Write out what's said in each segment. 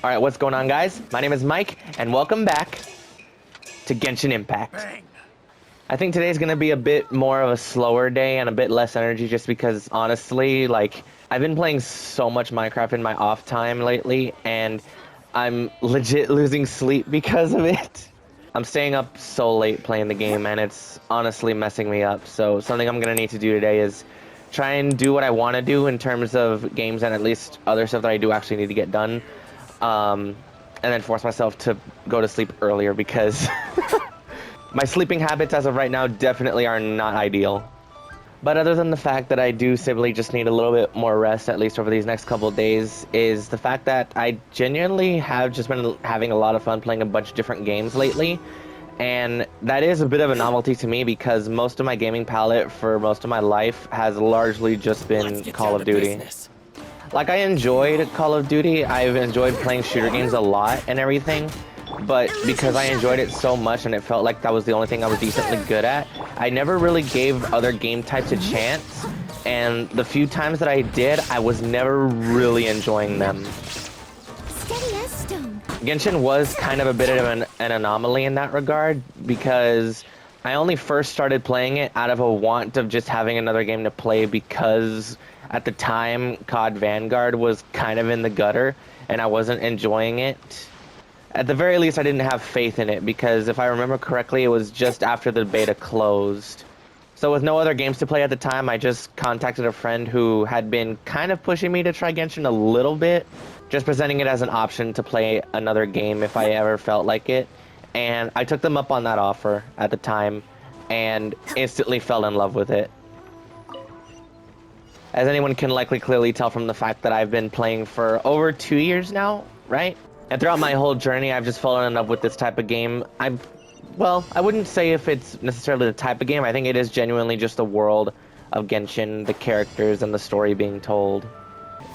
Alright, what's going on, guys? My name is Mike, and welcome back to Genshin Impact. Bang. I think today's gonna be a bit more of a slower day and a bit less energy just because, honestly, like, I've been playing so much Minecraft in my off time lately, and I'm legit losing sleep because of it. I'm staying up so late playing the game, and it's honestly messing me up. So something I'm gonna need to do today is try and do what I want to do in terms of games and at least other stuff that I do actually need to get done. And then force myself to go to sleep earlier because my sleeping habits as of right now definitely are not ideal. But other than the fact that I do simply just need a little bit more rest, at least over these next couple of days, is the fact that I genuinely have just been having a lot of fun playing a bunch of different games lately. And that is a bit of a novelty to me because most of my gaming palette for most of my life has largely just been Call of Duty. Like, I enjoyed Call of Duty, I've enjoyed playing shooter games a lot and everything, but because I enjoyed it so much and it felt like that was the only thing I was decently good at, I never really gave other game types a chance, and the few times that I did, I was never really enjoying them. Genshin was kind of a bit of an anomaly in that regard, because I only first started playing it out of a want of just having another game to play because at the time, COD Vanguard was kind of in the gutter, and I wasn't enjoying it. At the very least, I didn't have faith in it, because if I remember correctly, it was just after the beta closed. So with no other games to play at the time, I just contacted a friend who had been kind of pushing me to try Genshin a little bit, just presenting it as an option to play another game if I ever felt like it. And I took them up on that offer at the time, and instantly fell in love with it. As anyone can likely clearly tell from the fact that I've been playing for over 2 years now, right? And throughout my whole journey, I've just fallen in love with this type of game. Well, I wouldn't say if it's necessarily the type of game. I think it is genuinely just the world of Genshin, the characters, and the story being told.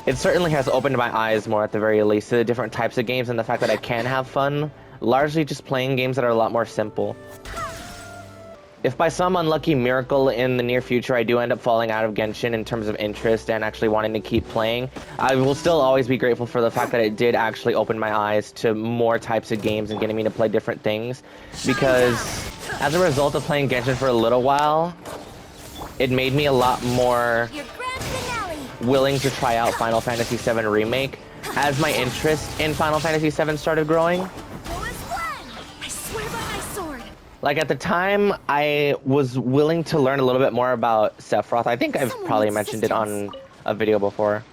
It certainly has opened my eyes more, at the very least, to the different types of games and the fact that I can have fun, largely just playing games that are a lot more simple. If by some unlucky miracle in the near future I do end up falling out of Genshin in terms of interest and actually wanting to keep playing, I will still always be grateful for the fact that it did actually open my eyes to more types of games and getting me to play different things, because as a result of playing Genshin for a little while, it made me a lot more willing to try out Final Fantasy VII Remake as my interest in Final Fantasy VII started growing. Like, at the time, I was willing to learn a little bit more about Sephiroth. I think I've probably mentioned it on a video before.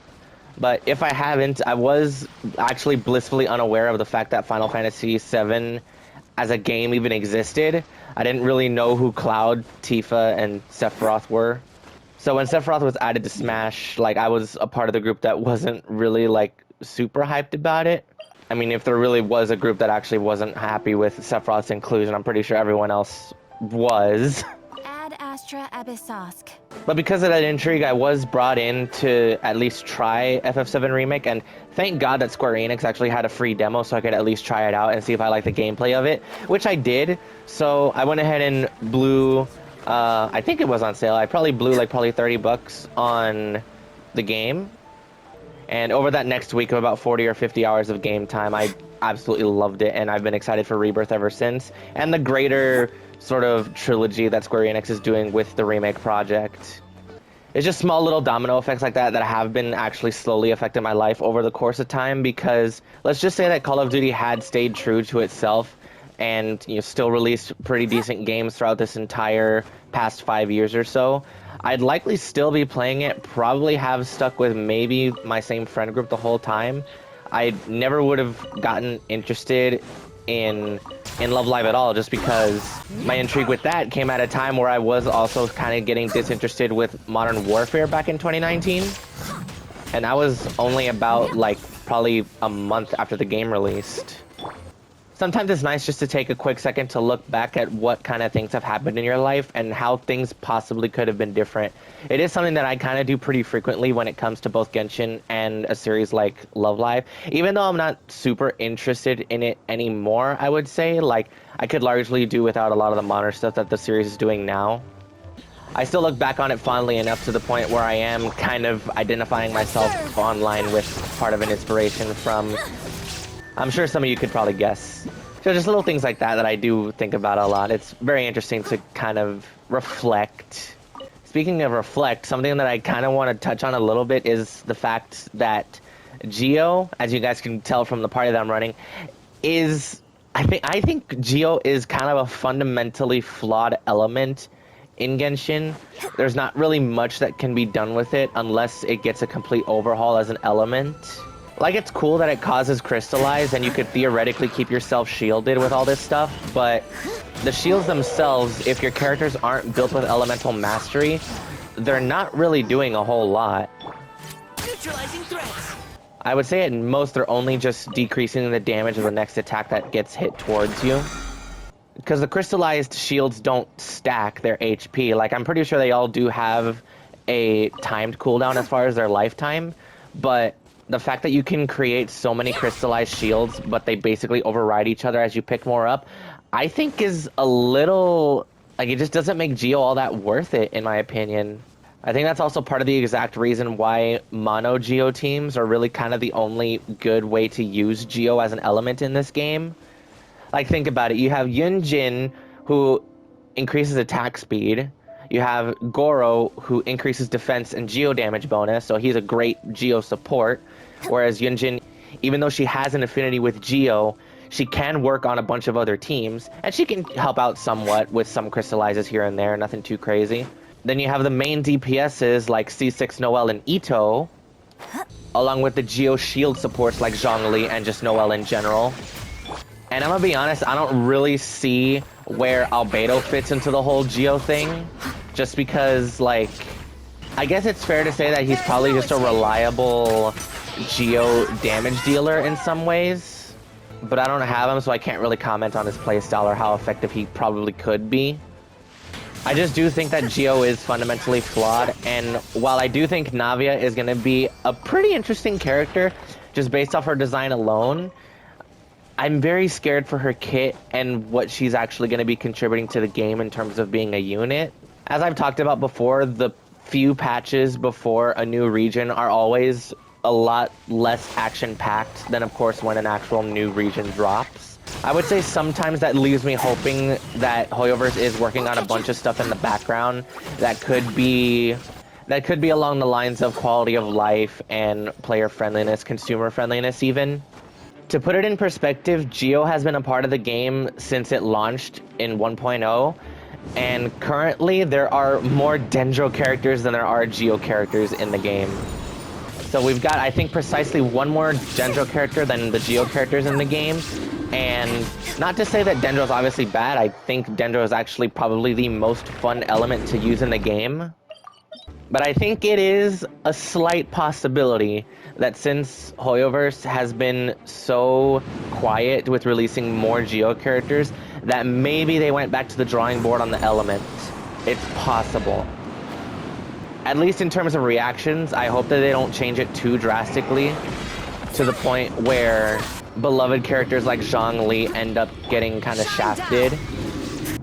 But if I haven't, I was actually blissfully unaware of the fact that Final Fantasy VII as a game even existed. I didn't really know who Cloud, Tifa, and Sephiroth were. So when Sephiroth was added to Smash, like, I was a part of the group that wasn't really, like, super hyped about it. I mean, if there really was a group that actually wasn't happy with Sephiroth's inclusion, I'm pretty sure everyone else was. Ad Astra Abyssosk. But because of that intrigue, I was brought in to at least try FF7 Remake, and thank God that Square Enix actually had a free demo so I could at least try it out and see if I liked the gameplay of it, which I did. So I went ahead and blew, I think it was on sale, I probably blew like probably $30 on the game. And over that next week of about 40 or 50 hours of game time, I absolutely loved it, and I've been excited for Rebirth ever since. And the greater sort of trilogy that Square Enix is doing with the remake project. It's just small little domino effects like that that have been actually slowly affecting my life over the course of time, because let's just say that Call of Duty had stayed true to itself and, you know, still released pretty decent games throughout this entire past 5 years or so. I'd likely still be playing it, probably have stuck with maybe my same friend group the whole time. I never would have gotten interested in Love Live at all, just because my intrigue with that came at a time where I was also kind of getting disinterested with Modern Warfare back in 2019. And that was only about, like, probably a month after the game released. Sometimes it's nice just to take a quick second to look back at what kind of things have happened in your life and how things possibly could have been different. It is something that I kind of do pretty frequently when it comes to both Genshin and a series like Love Live. Even though I'm not super interested in it anymore, I would say, like, I could largely do without a lot of the modern stuff that the series is doing now. I still look back on it fondly enough to the point where I am kind of identifying myself online with part of an inspiration from I'm sure some of you could probably guess. So just little things like that that I do think about a lot. It's very interesting to kind of reflect. Speaking of reflect, something that I kind of want to touch on a little bit is the fact that Geo, as you guys can tell from the party that I'm running, is I think Geo is kind of a fundamentally flawed element in Genshin. There's not really much that can be done with it unless it gets a complete overhaul as an element. Like, it's cool that it causes crystallize and you could theoretically keep yourself shielded with all this stuff, but the shields themselves, if your characters aren't built with elemental mastery, they're not really doing a whole lot. Neutralizing threats. I would say at most they're only just decreasing the damage of the next attack that gets hit towards you. Because the crystallized shields don't stack their HP. Like, I'm pretty sure they all do have a timed cooldown as far as their lifetime, but the fact that you can create so many crystallized shields, but they basically override each other as you pick more up, I think is a little... like, it just doesn't make Geo all that worth it, in my opinion. I think that's also part of the exact reason why mono Geo teams are really kind of the only good way to use Geo as an element in this game. Like, think about it. You have Yun Jin, who increases attack speed. You have Goro, who increases defense and Geo damage bonus, so he's a great Geo support. Whereas Yun Jin, even though she has an affinity with Geo, she can work on a bunch of other teams, and she can help out somewhat with some crystallizes here and there, nothing too crazy. Then you have the main DPSs like C6 Noelle and Ito, along with the Geo shield supports like Zhongli and just Noelle in general. And I'm gonna be honest, I don't really see where Albedo fits into the whole Geo thing, just because, like, I guess it's fair to say that he's probably just a reliable Geo damage dealer in some ways, but I don't have him, so I can't really comment on his playstyle or how effective he probably could be. I just do think that Geo is fundamentally flawed, and while I do think Navia is going to be a pretty interesting character, just based off her design alone, I'm very scared for her kit and what she's actually going to be contributing to the game in terms of being a unit. As I've talked about before, the few patches before a new region are always a lot less action-packed than, of course, when an actual new region drops. I would say sometimes that leaves me hoping that Hoyoverse is working on a bunch of stuff in the background that could be along the lines of quality of life and player friendliness, consumer friendliness even. To put it in perspective, Geo has been a part of the game since it launched in 1.0, and currently there are more Dendro characters than there are Geo characters in the game. So we've got, I think, precisely one more Dendro character than the Geo characters in the game. And not to say that Dendro is obviously bad, I think Dendro is actually probably the most fun element to use in the game. But I think it is a slight possibility that since Hoyoverse has been so quiet with releasing more Geo characters, that maybe they went back to the drawing board on the element. It's possible. At least in terms of reactions, I hope that they don't change it too drastically to the point where beloved characters like Zhongli end up getting kind of shafted.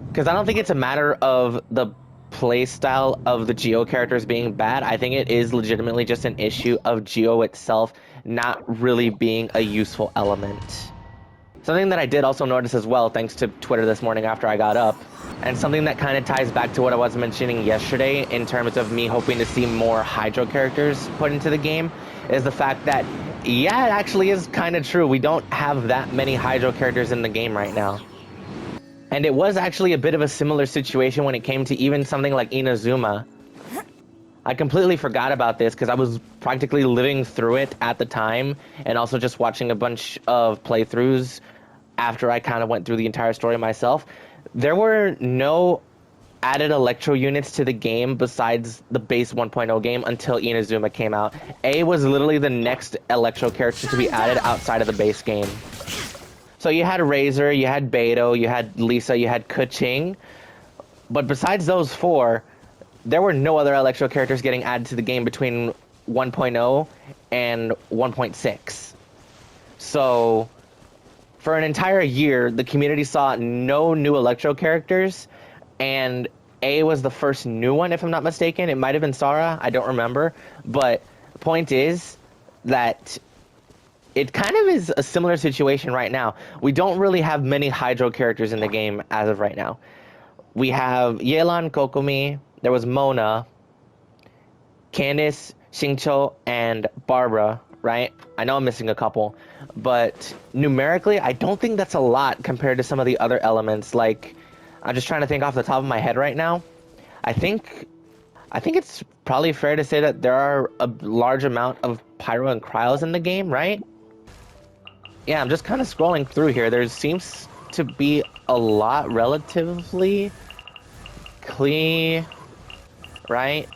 Because I don't think it's a matter of the playstyle of the Geo characters being bad. I think it is legitimately just an issue of Geo itself not really being a useful element. Something that I did also notice as well, thanks to Twitter this morning after I got up, and something that kind of ties back to what I was mentioning yesterday in terms of me hoping to see more Hydro characters put into the game, is the fact that, yeah, it actually is kind of true. We don't have that many Hydro characters in the game right now. And it was actually a bit of a similar situation when it came to even something like Inazuma. I completely forgot about this because I was practically living through it at the time, and also just watching a bunch of playthroughs after I kind of went through the entire story myself. There were no added Electro units to the game besides the base 1.0 game until Inazuma came out. A was literally the next Electro character to be added outside of the base game. So you had Razor, you had Beidou, you had Lisa, you had Keqing, but besides those four, there were no other Electro characters getting added to the game between 1.0 and 1.6. So for an entire year, the community saw no new Electro characters, and A was the first new one, if I'm not mistaken. It might have been Sarah, I don't remember. But the point is that it kind of is a similar situation right now. We don't really have many Hydro characters in the game as of right now. We have Yelan, Kokomi, there was Mona, Candice, Xingqiu, and Barbara, right? I know I'm missing a couple, but numerically, I don't think that's a lot compared to some of the other elements. Like, I'm just trying to think off the top of my head right now. I think it's probably fair to say that there are a large amount of Pyro and Cryos in the game, right? Yeah, I'm just kind of scrolling through here. There seems to be a lot relatively clear, right?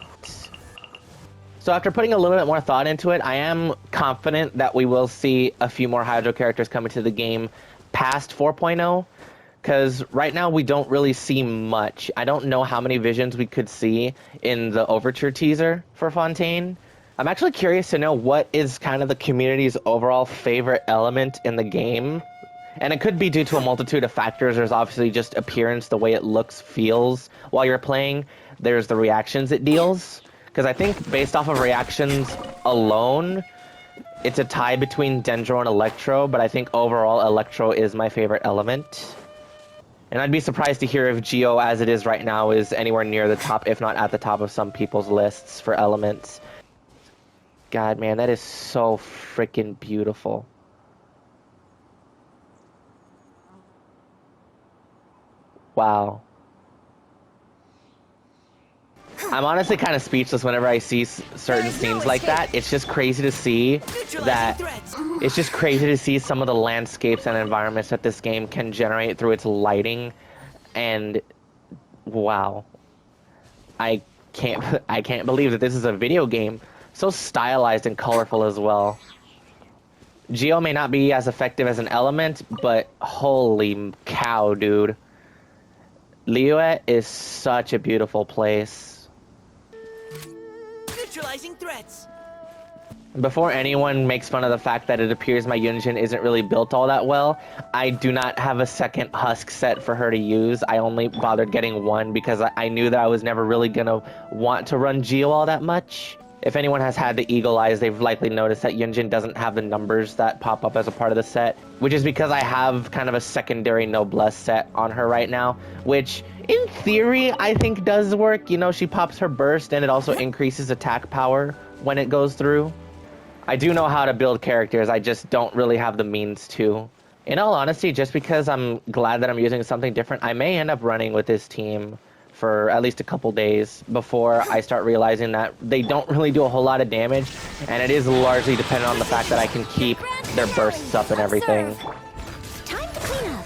So after putting a little bit more thought into it, I am confident that we will see a few more Hydro characters come into the game past 4.0, because right now we don't really see much. I don't know how many visions we could see in the Overture teaser for Fontaine. I'm actually curious to know what is kind of the community's overall favorite element in the game. And it could be due to a multitude of factors. There's obviously just appearance, the way it looks, feels while you're playing. There's the reactions it deals. Because I think based off of reactions alone, it's a tie between Dendro and Electro, but I think overall Electro is my favorite element. And I'd be surprised to hear if Geo, as it is right now, is anywhere near the top, if not at the top of some people's lists for elements. God, man, that is so freaking beautiful. Wow. I'm honestly kind of speechless whenever I see certain scenes like that. It's just crazy to see that. It's just crazy to see some of the landscapes and environments that this game can generate through its lighting, and wow, I can't believe that this is a video game so stylized and colorful as well. Geo may not be as effective as an element, but holy cow, dude. Liyue is such a beautiful place. Neutralizing threats. Before anyone makes fun of the fact that it appears my Yun Jin isn't really built all that well, I do not have a second husk set for her to use. I only bothered getting one because I knew that I was never really gonna want to run Geo all that much. If anyone has had the eagle eyes, they've likely noticed that Yun Jin doesn't have the numbers that pop up as a part of the set, which is because I have kind of a secondary noblesse set on her right now, which in theory I think does work. You know, she pops her burst and it also increases attack power when it goes through. I do know how to build characters, I just don't really have the means to. In all honesty, just because I'm glad that I'm using something different, I may end up running with this team for at least a couple days before I start realizing that they don't really do a whole lot of damage, and it is largely dependent on the fact that I can keep their bursts up and everything. Time to clean up.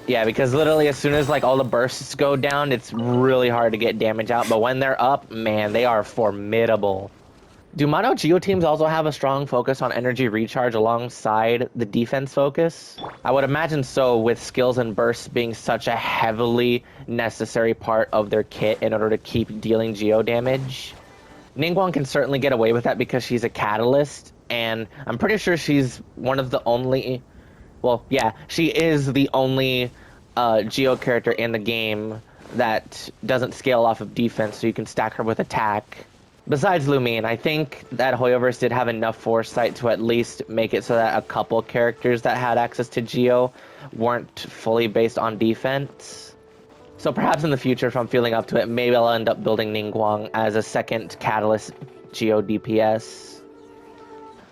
Yeah, because literally as soon as like all the bursts go down, it's really hard to get damage out, but when they're up, man, they are formidable. Do Mono Geo teams also have a strong focus on energy recharge alongside the defense focus? I would imagine so, with skills and bursts being such a heavily necessary part of their kit in order to keep dealing Geo damage. Ningguang can certainly get away with that because she's a catalyst, and I'm pretty sure she's one of the only... Well, yeah, she is the only Geo character in the game that doesn't scale off of defense, so you can stack her with attack. Besides Lumine, I think that Hoyoverse did have enough foresight to at least make it so that a couple characters that had access to Geo weren't fully based on defense. So perhaps in the future, if I'm feeling up to it, maybe I'll end up building Ningguang as a second Catalyst Geo DPS.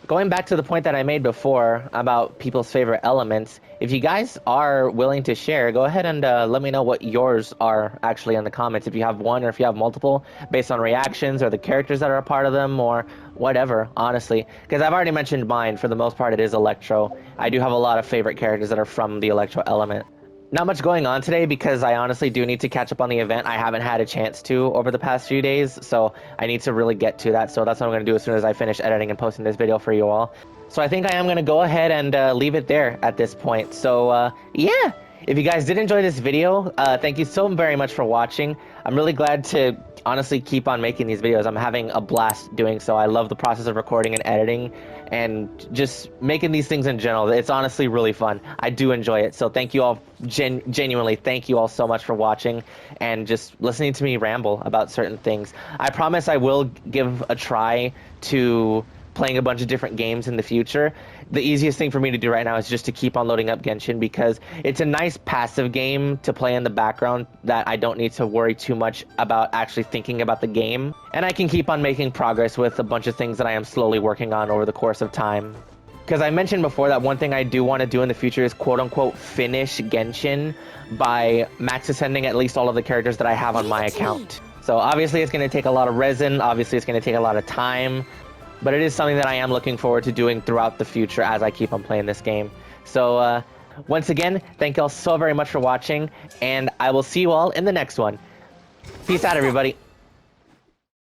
Going back to the point that I made before about people's favorite elements, if you guys are willing to share, go ahead and let me know what yours are actually in the comments. If you have one or if you have multiple based on reactions or the characters that are a part of them or whatever, honestly. Because I've already mentioned mine. For the most part, it is Electro. I do have a lot of favorite characters that are from the Electro element. Not much going on today because I honestly do need to catch up on the event. I haven't had a chance to over the past few days, so I need to really get to that. So that's what I'm going to do as soon as I finish editing and posting this video for you all. So I think I am going to go ahead and leave it there at this point. So yeah, if you guys did enjoy this video, thank you so very much for watching. I'm really glad to honestly keep on making these videos. I'm having a blast doing so. I love the process of recording and editing and just making these things in general. It's honestly really fun. I do enjoy it. So thank you all, genuinely thank you all so much for watching and just listening to me ramble about certain things. I promise I will give a try to playing a bunch of different games in the future, the easiest thing for me to do right now is just to keep on loading up Genshin, because it's a nice passive game to play in the background that I don't need to worry too much about actually thinking about the game. And I can keep on making progress with a bunch of things that I am slowly working on over the course of time. Because I mentioned before that one thing I do want to do in the future is quote-unquote finish Genshin by max ascending at least all of the characters that I have on my account. So obviously it's going to take a lot of resin, obviously it's going to take a lot of time, but it is something that I am looking forward to doing throughout the future as I keep on playing this game. So once again, thank you all so very much for watching, and I will see you all in the next one. Peace out, everybody.